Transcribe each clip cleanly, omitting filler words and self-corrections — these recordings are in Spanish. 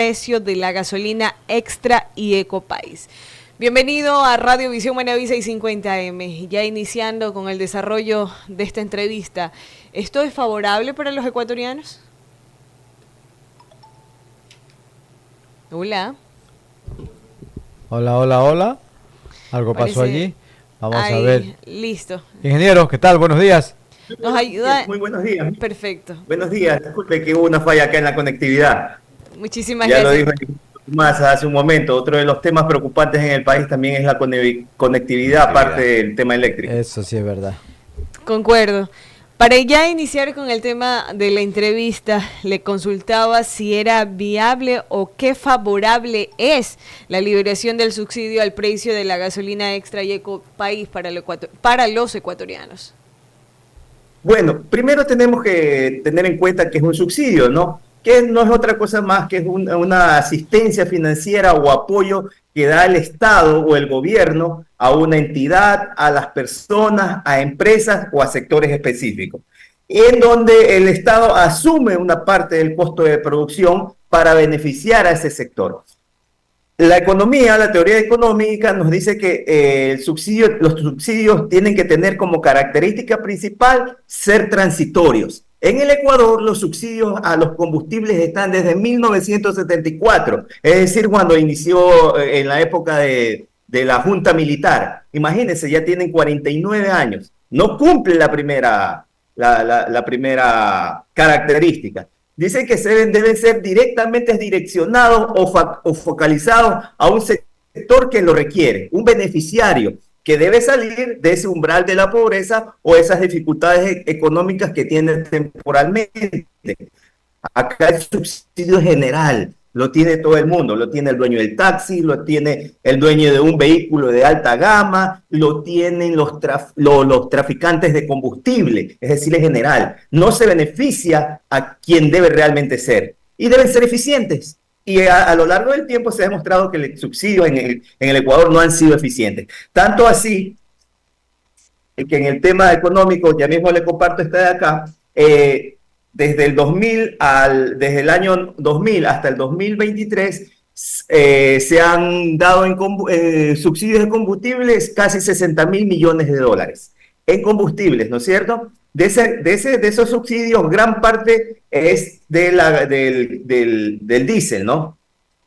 precio de la gasolina Extra y Ecopaís. Bienvenido a Radio Visión Manaví 650M, ya iniciando con el desarrollo de esta entrevista. ¿Esto es favorable para los ecuatorianos? Hola. Hola. ¿Algo pasó allí? Vamos a ver. Listo. Ingeniero, ¿qué tal? Buenos días. Nos ayuda. Muy buenos días. Perfecto. Buenos días. Disculpe que hubo una falla acá en la conectividad. Muchísimas ya gracias. Lo dijo más hace un momento. Otro de los temas preocupantes en el país también es la conectividad, aparte del tema eléctrico. Eso sí es verdad. Concuerdo. Para ya iniciar con el tema de la entrevista, le consultaba si era viable o qué favorable es la liberación del subsidio al precio de la gasolina Extra y Ecopaís para los ecuatorianos. Bueno, primero tenemos que tener en cuenta que es un subsidio, ¿no? Que no es otra cosa más que es una asistencia financiera o apoyo que da el Estado o el gobierno a una entidad, a las personas, a empresas o a sectores específicos, en donde el Estado asume una parte del costo de producción para beneficiar a ese sector. La economía, la teoría económica nos dice que los subsidios tienen que tener como característica principal ser transitorios. En el Ecuador, los subsidios a los combustibles están desde 1974, es decir, cuando inició en la época de la Junta Militar. Imagínense, ya tienen 49 años. No cumple la primera característica. Dice que deben ser directamente direccionados o focalizados a un sector que lo requiere, un beneficiario que debe salir de ese umbral de la pobreza o esas dificultades económicas que tiene temporalmente. Acá el subsidio general lo tiene todo el mundo, lo tiene el dueño del taxi, lo tiene el dueño de un vehículo de alta gama, lo tienen los traficantes de combustible, es decir, en general. No se beneficia a quien debe realmente ser y deben ser eficientes. Y a lo largo del tiempo se ha demostrado que los subsidios en el Ecuador no han sido eficientes. Tanto así que en el tema económico, ya mismo le comparto esta de acá, desde el año 2000 hasta el 2023 se han dado en subsidios de combustibles casi 60.000 millones de dólares en combustibles, ¿no es cierto? De esos subsidios, gran parte es del diésel, ¿no?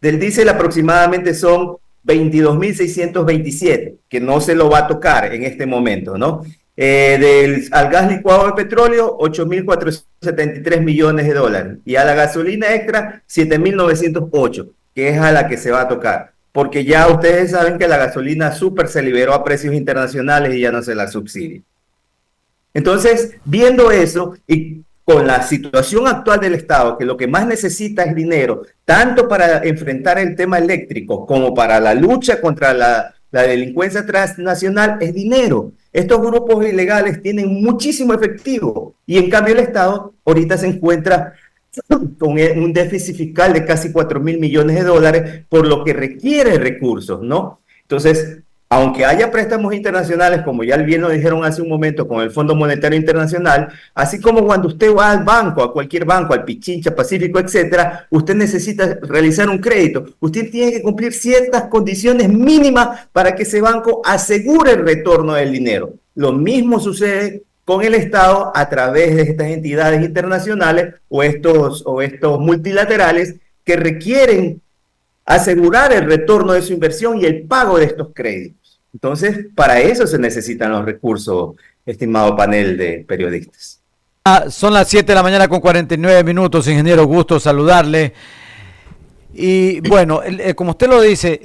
Del diésel aproximadamente son 22.627, que no se lo va a tocar en este momento, ¿no? Al gas licuado de petróleo, 8.473 millones de dólares. Y a la gasolina extra, 7.908, que es a la que se va a tocar. Porque ya ustedes saben que la gasolina súper se liberó a precios internacionales y ya no se la subsidia. Entonces, viendo eso y con la situación actual del Estado, que lo que más necesita es dinero, tanto para enfrentar el tema eléctrico como para la lucha contra la delincuencia transnacional, es dinero. Estos grupos ilegales tienen muchísimo efectivo y en cambio el Estado ahorita se encuentra con un déficit fiscal de casi 4.000 millones de dólares, por lo que requiere recursos, ¿no? Entonces, aunque haya préstamos internacionales, como ya bien lo dijeron hace un momento con el Fondo Monetario Internacional, así como cuando usted va al banco, a cualquier banco, al Pichincha, Pacífico, etcétera, usted necesita realizar un crédito. Usted tiene que cumplir ciertas condiciones mínimas para que ese banco asegure el retorno del dinero. Lo mismo sucede con el Estado a través de estas entidades internacionales o estos multilaterales que requieren asegurar el retorno de su inversión y el pago de estos créditos. Entonces, para eso se necesitan los recursos, estimado panel de periodistas. Son las 7 de la mañana con 49 minutos, ingeniero, gusto saludarle. Y bueno, como usted lo dice,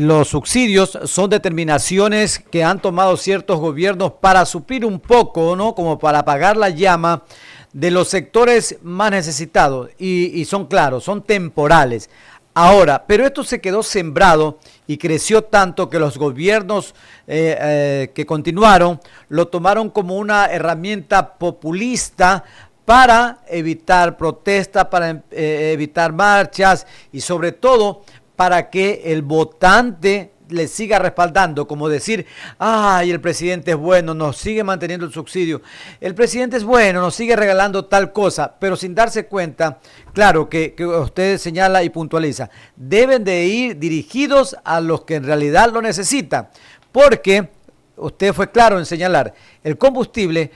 los subsidios son determinaciones que han tomado ciertos gobiernos para suplir un poco, ¿no? Como para apagar la llama de los sectores más necesitados. Y son claros, son temporales. Ahora, pero esto se quedó sembrado y creció tanto que los gobiernos que continuaron lo tomaron como una herramienta populista para evitar protestas, para evitar marchas y sobre todo para que el votante le siga respaldando, como decir, ay, el presidente es bueno, nos sigue manteniendo el subsidio, el presidente es bueno, nos sigue regalando tal cosa, pero sin darse cuenta, claro, que usted señala y puntualiza, deben de ir dirigidos a los que en realidad lo necesitan, porque usted fue claro en señalar, el combustible,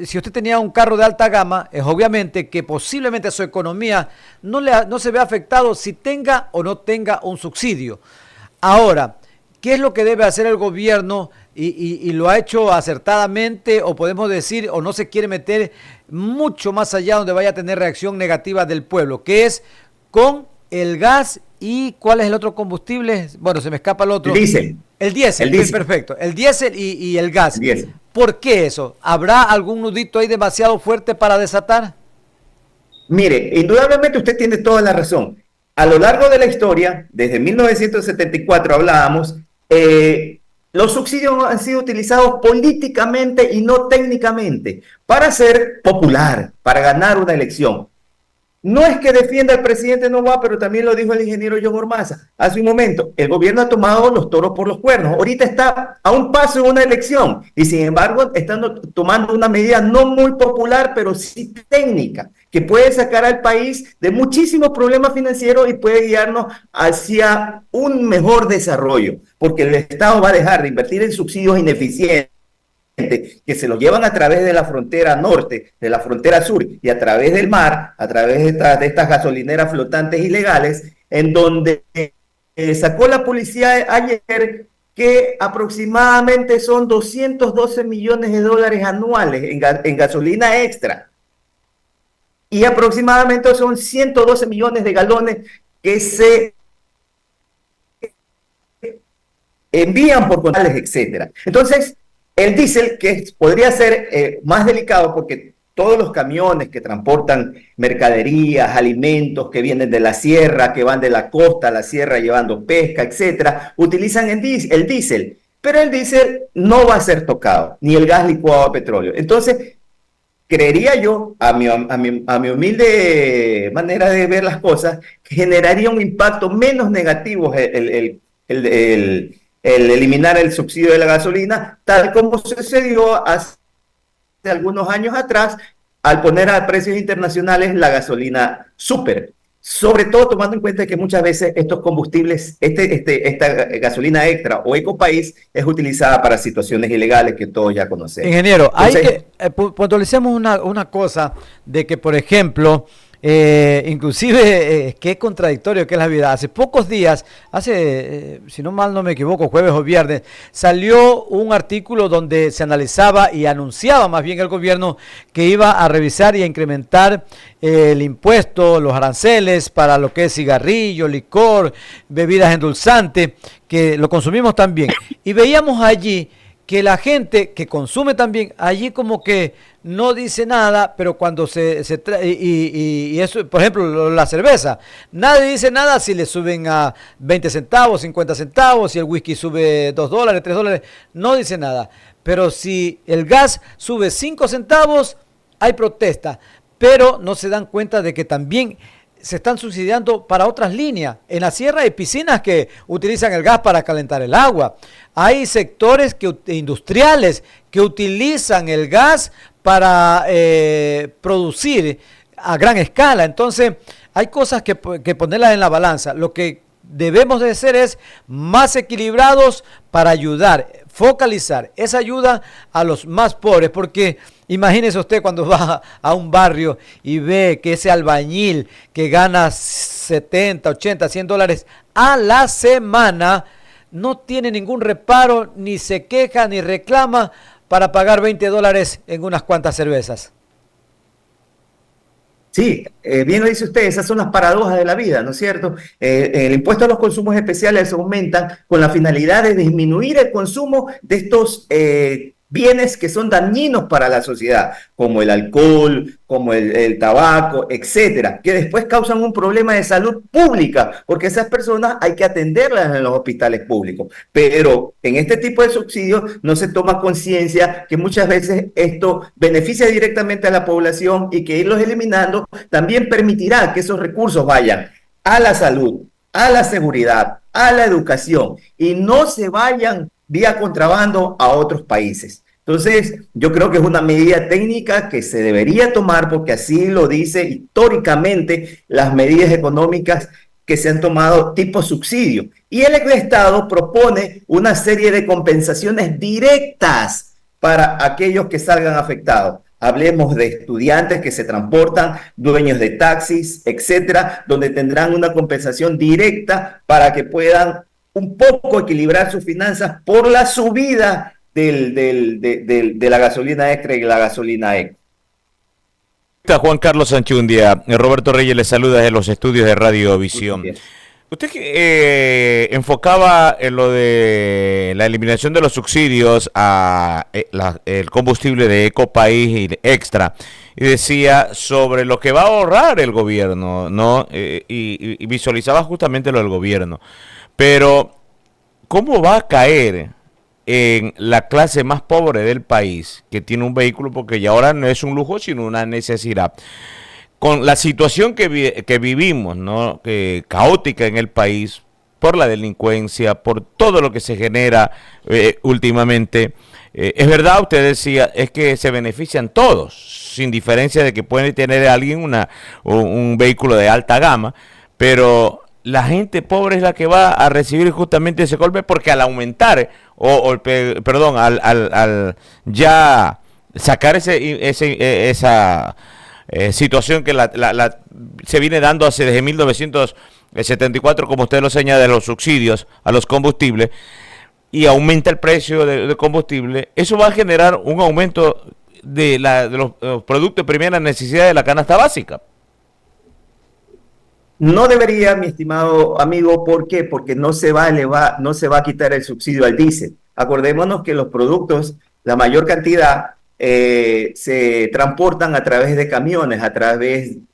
si usted tenía un carro de alta gama, es obviamente que posiblemente su economía no se ve afectado si tenga o no tenga un subsidio. Ahora, ¿qué es lo que debe hacer el gobierno? Y lo ha hecho acertadamente, o podemos decir, o no se quiere meter mucho más allá donde vaya a tener reacción negativa del pueblo, que es con el gas y ¿cuál es el otro combustible? Bueno, se me escapa el otro. Diésel. El diésel, perfecto. El diésel y el gas. El diésel. ¿Por qué eso? ¿Habrá algún nudito ahí demasiado fuerte para desatar? Mire, indudablemente usted tiene toda la razón. A lo largo de la historia, desde 1974 hablábamos, los subsidios han sido utilizados políticamente y no técnicamente para ser popular, para ganar una elección. No es que defienda al presidente Noboa, pero también lo dijo el ingeniero John Ormaza hace un momento. El gobierno ha tomado los toros por los cuernos. Ahorita está a un paso de una elección y sin embargo están tomando una medida no muy popular, pero sí técnica, que puede sacar al país de muchísimos problemas financieros y puede guiarnos hacia un mejor desarrollo, porque el Estado va a dejar de invertir en subsidios ineficientes que se lo llevan a través de la frontera norte, de la frontera sur y a través del mar, a través de estas gasolineras flotantes ilegales, en donde sacó la policía ayer que aproximadamente son 212 millones de dólares anuales en gasolina extra y aproximadamente son 112 millones de galones que se envían por controles, etcétera. Entonces, el diésel, que podría ser más delicado porque todos los camiones que transportan mercaderías, alimentos que vienen de la sierra, que van de la costa a la sierra llevando pesca, etcétera, utilizan el diésel. Pero el diésel no va a ser tocado, ni el gas licuado de petróleo. Entonces, creería yo, a mi humilde manera de ver las cosas, que generaría un impacto menos negativo el eliminar el subsidio de la gasolina, tal como sucedió hace algunos años atrás al poner a precios internacionales la gasolina súper. Sobre todo tomando en cuenta que muchas veces estos combustibles, esta gasolina extra o ecopaís es utilizada para situaciones ilegales que todos ya conocemos. Ingeniero, entonces, hay que puntualicemos una cosa de que, por ejemplo, inclusive qué contradictorio que es la vida. Hace pocos días, si no mal no me equivoco, jueves o viernes, salió un artículo donde se analizaba y anunciaba más bien el gobierno que iba a revisar y a incrementar el impuesto, los aranceles para lo que es cigarrillo, licor, bebidas endulzantes, que lo consumimos también. Y veíamos allí que la gente que consume también, allí como que no dice nada, pero cuando y eso, por ejemplo, la cerveza, nadie dice nada si le suben a 20 centavos, 50 centavos, si el whisky sube $2, $3, no dice nada. Pero si el gas sube 5 centavos, hay protesta, pero no se dan cuenta de que también se están subsidiando para otras líneas. En la sierra hay piscinas que utilizan el gas para calentar el agua. Hay sectores industriales que utilizan el gas para producir a gran escala. Entonces, hay cosas que ponerlas en la balanza. Lo que debemos de hacer es más equilibrados para ayudar, focalizar esa ayuda a los más pobres, porque imagínese usted cuando va a un barrio y ve que ese albañil que gana 70, 80, $100 a la semana no tiene ningún reparo, ni se queja, ni reclama para pagar $20 en unas cuantas cervezas. Sí, bien lo dice usted, esas son las paradojas de la vida, ¿no es cierto? El impuesto a los consumos especiales aumentan con la finalidad de disminuir el consumo de estos bienes que son dañinos para la sociedad, como el alcohol, como el tabaco, etcétera, que después causan un problema de salud pública, porque esas personas hay que atenderlas en los hospitales públicos. Pero en este tipo de subsidios no se toma conciencia que muchas veces esto beneficia directamente a la población y que irlos eliminando también permitirá que esos recursos vayan a la salud, a la seguridad, a la educación y no se vayan vía contrabando a otros países. Entonces, yo creo que es una medida técnica que se debería tomar porque así lo dice históricamente las medidas económicas que se han tomado tipo subsidio. Y el Estado propone una serie de compensaciones directas para aquellos que salgan afectados. Hablemos de estudiantes que se transportan, dueños de taxis, etcétera, donde tendrán una compensación directa para que puedan un poco equilibrar sus finanzas por la subida de la gasolina extra y la gasolina eco. Juan Carlos Sanchundia, Roberto Reyes le saluda desde los estudios de Radio Visión. Usted enfocaba en lo de la eliminación de los subsidios a el combustible de Ecopaís y Extra y decía sobre lo que va a ahorrar el gobierno, ¿no? Y visualizaba justamente lo del gobierno. Pero, ¿cómo va a caer en la clase más pobre del país, que tiene un vehículo, porque ya ahora no es un lujo, sino una necesidad? Con la situación que vivimos, ¿no? Caótica en el país, por la delincuencia, por todo lo que se genera últimamente. Es verdad, usted decía, es que se benefician todos, sin diferencia de que puede tener alguien un vehículo de alta gama, pero la gente pobre es la que va a recibir justamente ese golpe, porque al aumentar, al ya sacar esa situación que se viene dando desde 1974, como usted lo señala, de los subsidios a los combustibles, y aumenta el precio de combustible, eso va a generar un aumento de los productos de primera necesidad de la canasta básica. No debería, mi estimado amigo, ¿por qué? Porque no se va a elevar, no se va a quitar el subsidio al diésel. Acordémonos que los productos, la mayor cantidad, se transportan a través de camiones,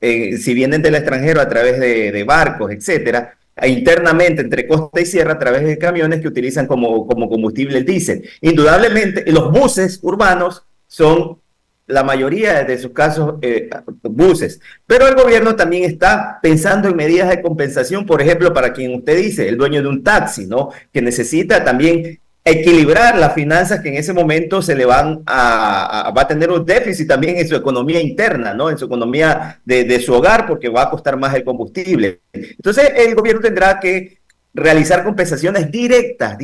si vienen del extranjero, a través de barcos, etcétera, e internamente entre costa y sierra a través de camiones que utilizan como combustible el diésel. Indudablemente, los buses urbanos son la mayoría de sus casos buses, pero el gobierno también está pensando en medidas de compensación, por ejemplo, para quien usted dice, el dueño de un taxi, ¿no? Que necesita también equilibrar las finanzas que en ese momento se le va a tener un déficit también en su economía interna, ¿no? En su economía de su hogar, porque va a costar más el combustible. Entonces, el gobierno tendrá que realizar compensaciones directas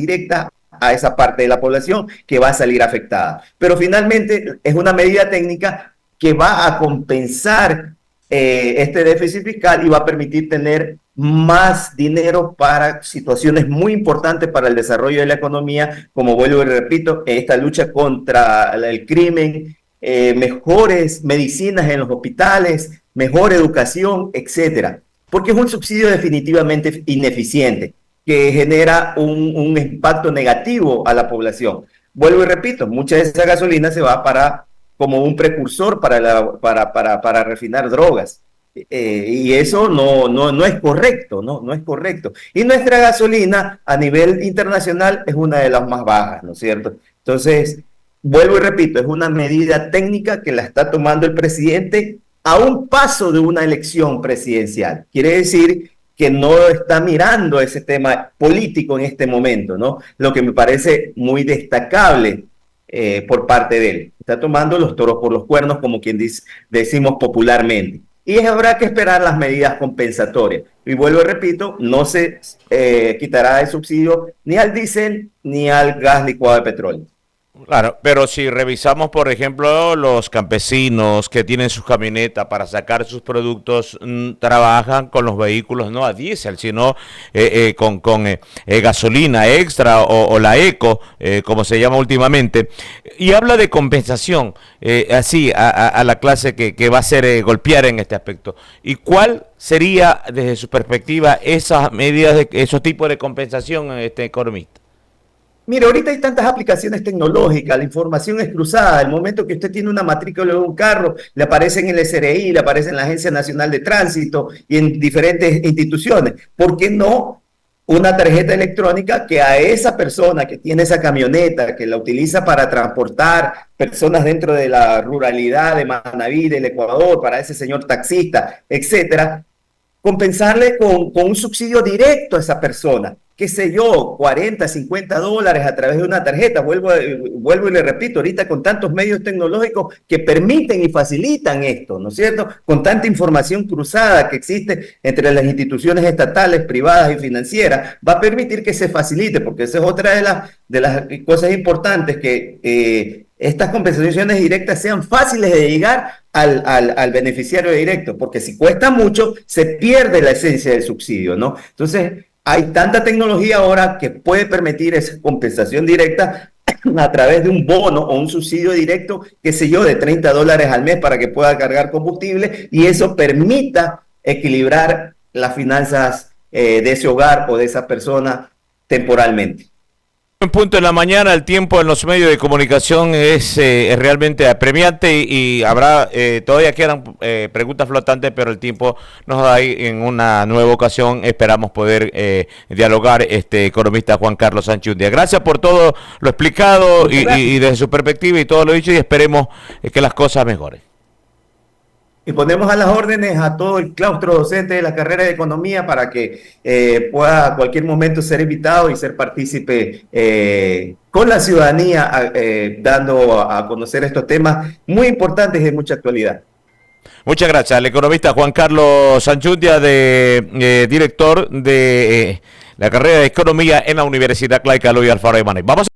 a esa parte de la población que va a salir afectada. Pero finalmente es una medida técnica que va a compensar este déficit fiscal y va a permitir tener más dinero para situaciones muy importantes para el desarrollo de la economía, como vuelvo y repito, esta lucha contra el crimen, mejores medicinas en los hospitales, mejor educación, etcétera. Porque es un subsidio definitivamente ineficiente, que genera un impacto negativo a la población. Vuelvo y repito, mucha de esa gasolina se va como un precursor para refinar drogas. Y eso no es correcto, no es correcto. Y nuestra gasolina a nivel internacional es una de las más bajas, ¿no es cierto? Entonces, vuelvo y repito, es una medida técnica que la está tomando el presidente a un paso de una elección presidencial. Quiere decir que no está mirando ese tema político en este momento, ¿no? Lo que me parece muy destacable por parte de él. Está tomando los toros por los cuernos, como quien decimos popularmente. Y habrá que esperar las medidas compensatorias. Y vuelvo y repito, no se quitará el subsidio ni al diésel ni al gas licuado de petróleo. Claro, pero si revisamos, por ejemplo, los campesinos que tienen sus camionetas para sacar sus productos, trabajan con los vehículos no a diésel, sino con gasolina extra o la eco, como se llama últimamente, y habla de compensación, así, a la clase que va a ser golpear en este aspecto. ¿Y cuál sería, desde su perspectiva, esas medidas, esos tipos de compensación, economista? Mire, ahorita hay tantas aplicaciones tecnológicas, la información es cruzada. El momento que usted tiene una matrícula de un carro, le aparece en el SRI, le aparece en la Agencia Nacional de Tránsito y en diferentes instituciones. ¿Por qué no una tarjeta electrónica que a esa persona que tiene esa camioneta, que la utiliza para transportar personas dentro de la ruralidad de Manabí, del Ecuador, para ese señor taxista, etcétera, compensarle con un subsidio directo a esa persona, qué sé yo, 40, 50 dólares a través de una tarjeta. Vuelvo y le repito, ahorita con tantos medios tecnológicos que permiten y facilitan esto, ¿no es cierto? Con tanta información cruzada que existe entre las instituciones estatales, privadas y financieras, va a permitir que se facilite, porque esa es otra de las cosas importantes, que estas compensaciones directas sean fáciles de llegar al beneficiario directo, porque si cuesta mucho, se pierde la esencia del subsidio, ¿no? Entonces, hay tanta tecnología ahora que puede permitir esa compensación directa a través de un bono o un subsidio directo, qué sé yo, de 30 dólares al mes para que pueda cargar combustible, y eso permita equilibrar las finanzas de ese hogar o de esa persona temporalmente. En punto en la mañana, el tiempo en los medios de comunicación es realmente apremiante y habrá, todavía quedan preguntas flotantes, pero el tiempo nos da ahí en una nueva ocasión. Esperamos poder dialogar, economista Juan Carlos Anchundia. Gracias por todo lo explicado y desde su perspectiva y todo lo dicho, y esperemos que las cosas mejoren. Y ponemos a las órdenes a todo el claustro docente de la carrera de Economía para que pueda a cualquier momento ser invitado y ser partícipe con la ciudadanía, dando a conocer estos temas muy importantes y de mucha actualidad. Muchas gracias. El economista Juan Carlos Anchundia, director de la carrera de Economía en la Universidad Laica Eloy Alfaro Yamane. Vamos